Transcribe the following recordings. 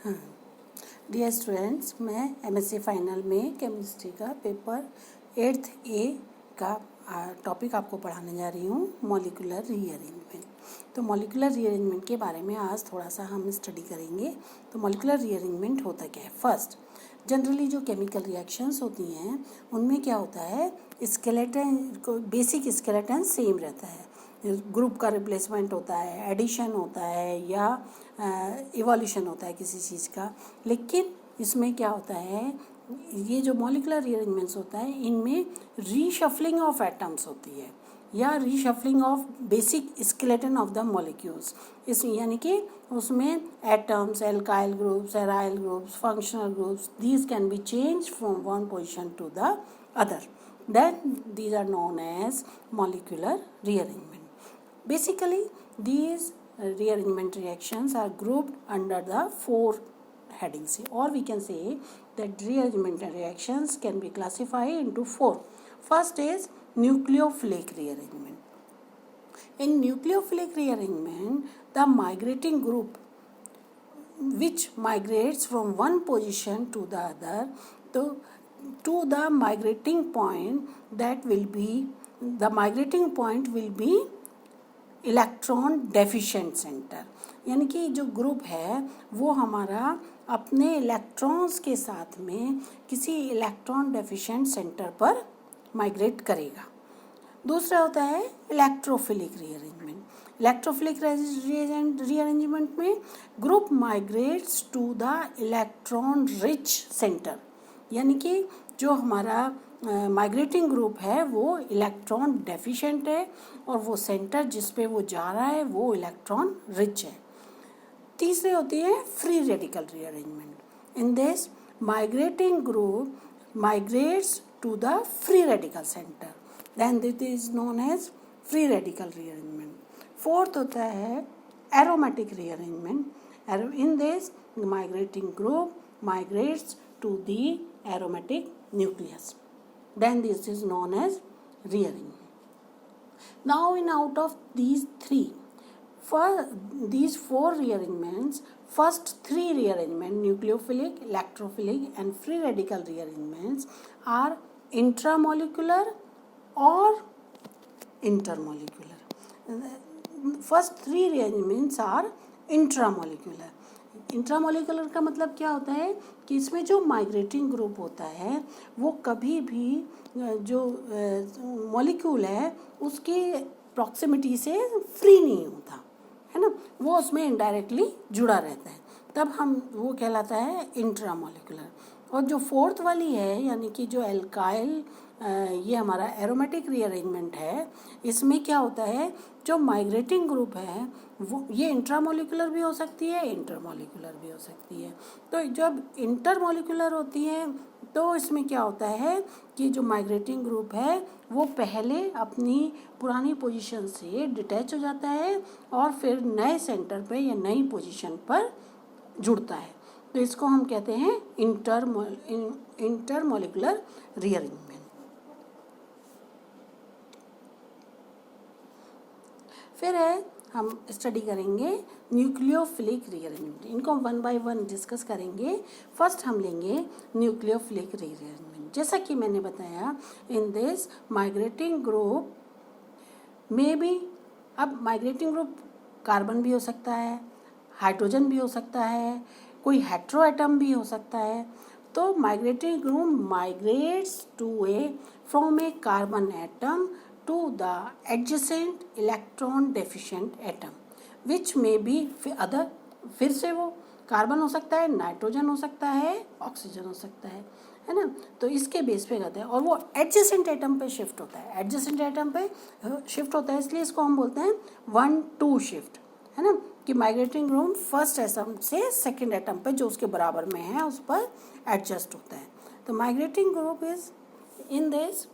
Dear students, मैं MSc final में chemistry का पेपर 8th ए का टॉपिक आपको पढ़ाने जा रही हूँ, मॉलिक्यूलर रीअरेंजमेंट। तो मॉलिक्यूलर रीअरेंजमेंट के बारे में आज थोड़ा सा हम स्टडी करेंगे। तो मॉलिक्यूलर रीअरेंजमेंट होता क्या है? फर्स्ट, जनरली जो केमिकल रिएक्शंस होती हैं उनमें क्या होता है, स्केलेटन को बेसिक स्केलेटन सेम रहता है। ग्रुप का रिप्लेसमेंट होता है, एडिशन होता है या इवोल्यूशन होता है किसी चीज़ का। लेकिन इसमें क्या होता है, ये जो मॉलिक्यूलर रीअरेंजमेंट्स होता है इनमें रीशफलिंग ऑफ एटम्स होती है या reshuffling of basic skeleton of the molecules. इस यानी कि उसमें atoms, alkyl groups, aryl groups, functional groups, these can be change from one position to the other. Then these are known as molecular rearrangement. Basically, these rearrangement reactions are grouped under the four headings, or we can say that rearrangement reactions can be classified into four. First is nucleophilic rearrangement. In nucleophilic rearrangement, the migrating group which migrates from one position to the other to the migrating point, that will be the migrating point will be electron deficient centre. यानी कि जो group है वो हमारा अपने electrons के साथ में किसी इलेक्ट्रॉन डेफिशिएंट सेंटर पर माइग्रेट करेगा। दूसरा होता है इलेक्ट्रोफिलिक रीअरेंजमेंट। इलेक्ट्रोफिलिक रीअरेंजमेंट में group migrates to the electron rich centre. यानी कि जो हमारा माइग्रेटिंग ग्रुप है वो इलेक्ट्रॉन डेफिशिएंट है और वो सेंटर जिस पे वो जा रहा है वो इलेक्ट्रॉन रिच है। तीसरी होती है free radical rearrangement. In this migrating group migrates to the free radical centre, then this is known as free radical rearrangement. Fourth होता है aromatic rearrangement. In this migrating group migrates to the aromatic nucleus, then this is known as rearrangement. Now in out of these three, for these four rearrangements, first three rearrangement, nucleophilic, electrophilic and free radical rearrangements, are intramolecular or intermolecular. First three rearrangements are intramolecular. Intramolecular का मतलब क्या होता है कि इसमें जो migrating group होता है वो कभी भी जो मॉलिक्यूल है उसके प्रॉक्सिमिटी से फ्री नहीं होता है ना, वो उसमें इनडायरेक्टली जुड़ा रहता है, तब हम वो कहलाता है इंट्रामोलिकुलर। और जो फोर्थ वाली है यानी कि जो एल्काइल, ये हमारा एरोमेटिक रीअरेंजमेंट है, इसमें क्या होता है जो माइग्रेटिंग ग्रुप है वो ये इंट्रामोलिकुलर भी हो सकती है, इंटरमोलिकुलर भी हो सकती है। तो जब इंटरमोलिकुलर होती है तो इसमें क्या होता है कि जो माइग्रेटिंग ग्रुप है वो पहले अपनी पुरानी पोजीशन से डिटैच हो जाता है और फिर नए सेंटर पे या नई पोजीशन पर जुड़ता है। तो इसको हम कहते हैं इंटरमोलिकुलर रीअरेंजमेंट। फिर है हम स्टडी करेंगे न्यूक्लियोफिलिक रीअरेंजमेंट। इनको वन बाय वन डिस्कस करेंगे। फर्स्ट हम लेंगे न्यूक्लियोफिलिक रीअरेंजमेंट। जैसा कि मैंने बताया, इन दिस माइग्रेटिंग ग्रुप में भी, अब माइग्रेटिंग ग्रुप कार्बन भी हो सकता है, हाइड्रोजन भी हो सकता है, कोई हेट्रो एटम भी हो सकता है। तो migrating group migrates to from a carbon atom to the adjacent electron deficient atom which may be other, फिर से वो कार्बन हो सकता है, नाइट्रोजन हो सकता है, ऑक्सीजन हो सकता है ना। तो इसके बेस पे कहते हैं और वो एडजेसेंट एटम पे शिफ्ट होता है। एडजेसेंट एटम पे शिफ्ट होता है इसलिए इसको हम बोलते हैं 1-2 शिफ्ट, है ना, कि माइग्रेटिंग ग्रुप फर्स्ट एटम से सेकेंड एटम पे जो उसके बराबर में है उस पर एडजस्ट होता है। तो migrating group is in this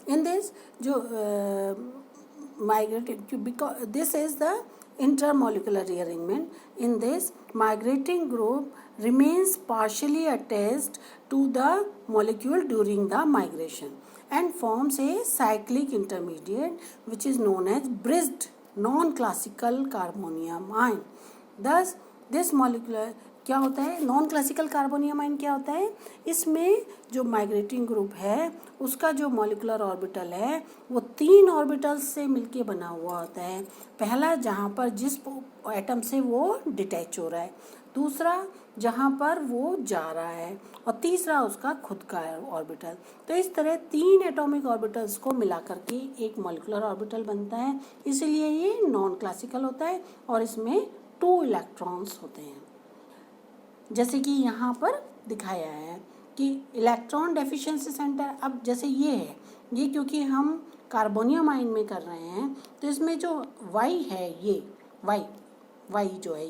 in this जो migrating, because this is the intermolecular rearrangement. In this migrating group remains partially attached to the molecule during the migration. and forms a cyclic intermediate which is known as bridged non-classical carbonium ion. Thus this molecular क्या होता है, non classical carbonium ion क्या होता है, इसमें जो migrating group है उसका जो मॉलिक्यूलर ऑर्बिटल है वो 3 ऑर्बिटल्स से मिलके बना हुआ होता है। पहला जहाँ पर जिस एटम से वो डिटैच हो रहा है, दूसरा जहाँ पर वो जा रहा है, और तीसरा उसका खुद का ऑर्बिटल। तो इस तरह 3 एटॉमिक ऑर्बिटल्स को मिला करके एक मॉलिक्यूलर ऑर्बिटल बनता है, इसलिए ये नॉन क्लासिकल होता है और इसमें 2 इलेक्ट्रॉन्स होते हैं। जैसे कि यहाँ पर दिखाया है कि इलेक्ट्रॉन डेफिशिएंसी सेंटर, अब जैसे ये है, ये क्योंकि हम कार्बोनियम आयन में कर रहे हैं तो इसमें जो वाई है, ये वाई जो है,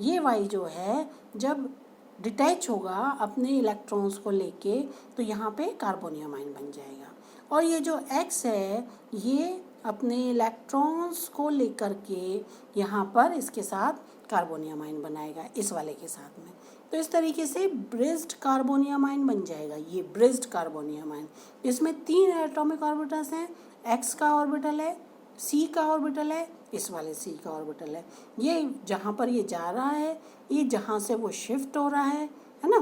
ये वाई जो है जब डिटैच होगा अपने इलेक्ट्रॉन्स को लेके तो यहाँ पे कार्बोनियम आयन बन जाएगा, और ये जो एक्स है ये अपने इलेक्ट्रॉन्स को लेकर के यहाँ पर इसके साथ कार्बोनियम आयन बनाएगा, इस वाले के साथ में। तो इस तरीके से ब्रिज्ड कार्बोनियम आयन बन जाएगा, ये ब्रिज्ड कार्बोनियम आयन। इसमें 3 एटॉमिक ऑर्बिटल्स हैं, एक्स का ऑर्बिटल है, सी का ऑर्बिटल है, इस वाले सी का ऑर्बिटल है। ये जहाँ पर ये जा रहा है, ये जहाँ से वो शिफ्ट हो रहा है ना।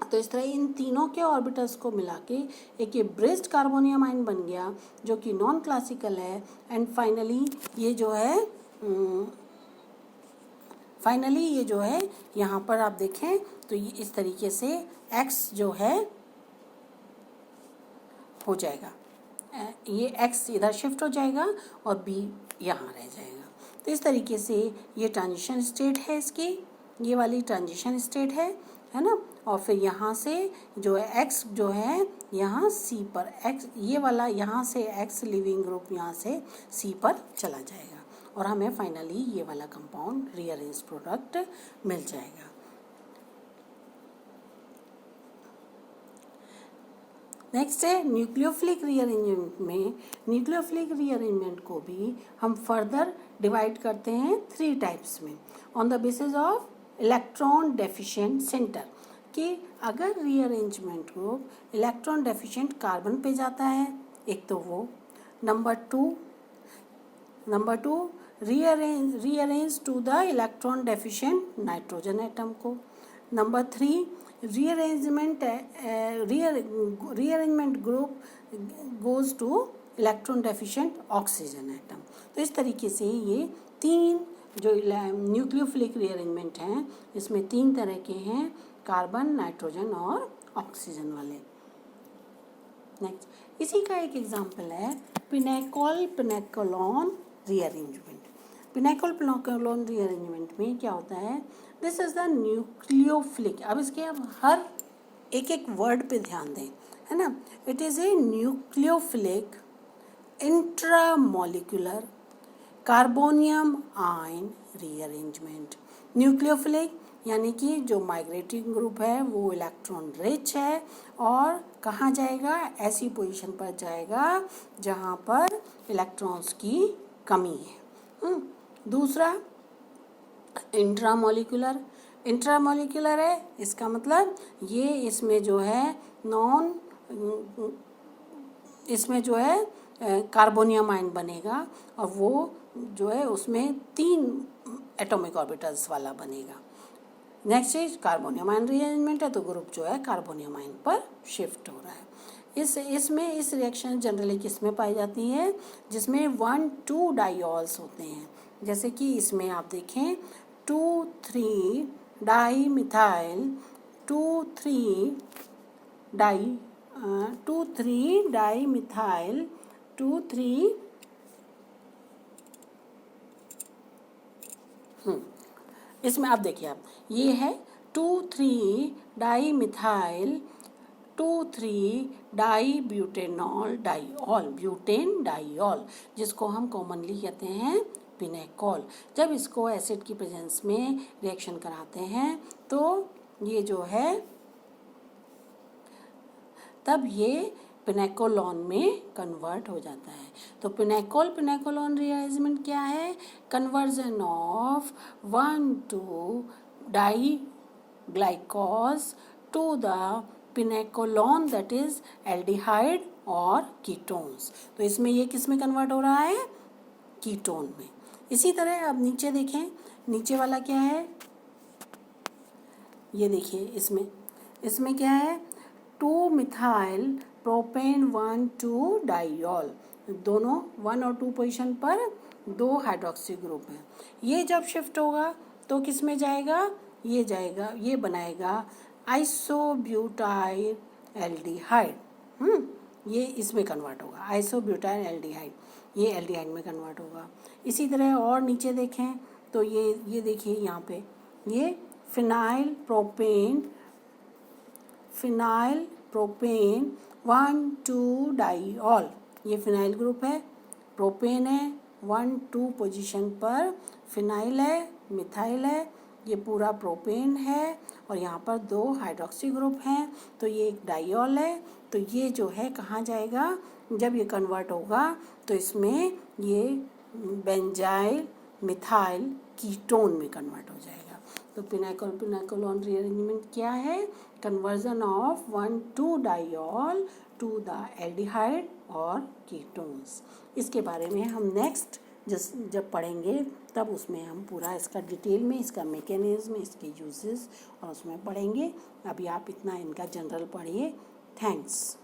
तो इस तरह इन तीनों के ऑर्बिटल्स को मिला के एक ये ब्रिज्ड कार्बोनियम आयन बन गया जो कि नॉन क्लासिकल है। एंड फाइनली ये जो है यहाँ पर आप देखें तो ये इस तरीके से x जो है हो जाएगा, ये x इधर शिफ्ट हो जाएगा और b यहाँ रह जाएगा। तो इस तरीके से ये ट्रांजिशन स्टेट है इसकी, ये वाली ट्रांजिशन स्टेट है ना। और फिर यहाँ से जो है x जो है यहाँ c पर, x ये वाला यहाँ से x लिविंग ग्रुप यहाँ से c पर चला जाएगा और हमें फाइनली ये वाला कंपाउंड रीअरेंज प्रोडक्ट मिल जाएगा। नेक्स्ट है न्यूक्लियोफिलिक रीअरेंजमेंट में। न्यूक्लियोफिलिक रीअरेंजमेंट को भी हम फर्दर डिवाइड करते हैं 3 टाइप्स में on the basis of electron deficient centre, कि अगर rearrangement group electron deficient carbon पे जाता है, एक तो वो, number two rearrange to the electron deficient nitrogen atom को, number 3 rearrangement group goes to electron deficient oxygen atom. तो इस तरीके से ये 3 जो न्यूक्लियोफिलिक रीअरेंजमेंट हैं इसमें 3 तरह के हैं, कार्बन, नाइट्रोजन और ऑक्सीजन वाले। नेक्स्ट इसी का एक एग्जांपल है पिनेकोलॉन रीअरेंजमेंट। पिनेकोलॉन रीअरेंजमेंट में क्या होता है, दिस इज द न्यूक्लियोफिलिक। अब इसके हर एक वर्ड पे ध्यान दें, है ना। It is a nucleophilic intramolecular carbonium ion rearrangement. Nucleophilic यानी कि जो माइग्रेटिंग ग्रुप है वो इलेक्ट्रॉन रिच है और कहाँ जाएगा, ऐसी पोजीशन पर जाएगा जहाँ पर इलेक्ट्रॉन्स की कमी है। दूसरा इंट्रामोलिकुलर है, इसका मतलब ये इसमें जो है कार्बोनियम आयन बनेगा और वो जो है उसमें 3 एटॉमिक ऑर्बिटल्स वाला बनेगा। Next is carbonium ion rearrangement है, तो ग्रुप जो है कार्बोनियम आयन पर शिफ्ट हो रहा है। इस रिएक्शन जनरली किस में पाई जाती है, जिसमें 1,2 डाइऑल्स होते हैं। जैसे कि इसमें आप देखें 2,3 डाईमिथाइल 2,3 डाईमिथाइल 2,3 इसमें आप देखिए, आप ये है 2,3 dimethyl 2,3 di butanol diol, butane diol, जिसको हम कॉमनली कहते हैं पिनेकोल। जब इसको एसिड की प्रेजेंस में रिएक्शन कराते हैं तो ये जो है तब ये पिनेकोलॉन में कन्वर्ट हो जाता है। तो पिनेकोलॉन रीअरेंजमेंट क्या है, conversion of 1,2 di glycols to the pinacolone that is aldehyde और कीटोन्स। तो इसमें ये किस में कन्वर्ट हो रहा है, कीटोन में। इसी तरह अब नीचे देखें, नीचे वाला क्या है, ये देखिए इसमें क्या है, 2 मिथाइल प्रोपेन 1,2 डाइऑल, दोनों 1 और 2 पोजीशन पर 2 हाइड्रोक्सी ग्रुप हैं। ये जब शिफ्ट होगा तो किस में जाएगा, ये जाएगा, ये बनाएगा आइसोब्यूटाइल एल्डिहाइड। ये इसमें कन्वर्ट होगा, आइसोब्यूटाइल एल्डिहाइड, ये एल्डिहाइड में कन्वर्ट होगा। इसी तरह और नीचे देखें तो ये देखिए यहाँ पे ये फिनाइल प्रोपेन 1,2 डाइऑल, ये फिनाइल ग्रुप है, प्रोपेन है, 1,2 पोजीशन पर फिनाइल है, मिथाइल है, ये पूरा प्रोपेन है और यहाँ पर 2 हाइड्रोक्सी ग्रुप हैं, तो ये एक डाइऑल है। तो ये जो है कहाँ जाएगा, जब ये कन्वर्ट होगा तो इसमें ये बेंजाइल मिथाइल कीटोन में कन्वर्ट हो जाएगा। तो पिनेकोलोन रीअरेंजमेंट क्या है, conversion of 1,2 diol to the aldehyde और कीटोन्स। इसके बारे में हम नेक्स्ट जब पढ़ेंगे तब उसमें हम पूरा इसका डिटेल में, इसका मैकेनिज्म, इसके यूजेस और उसमें पढ़ेंगे। अभी आप इतना इनका जनरल पढ़िए। थैंक्स।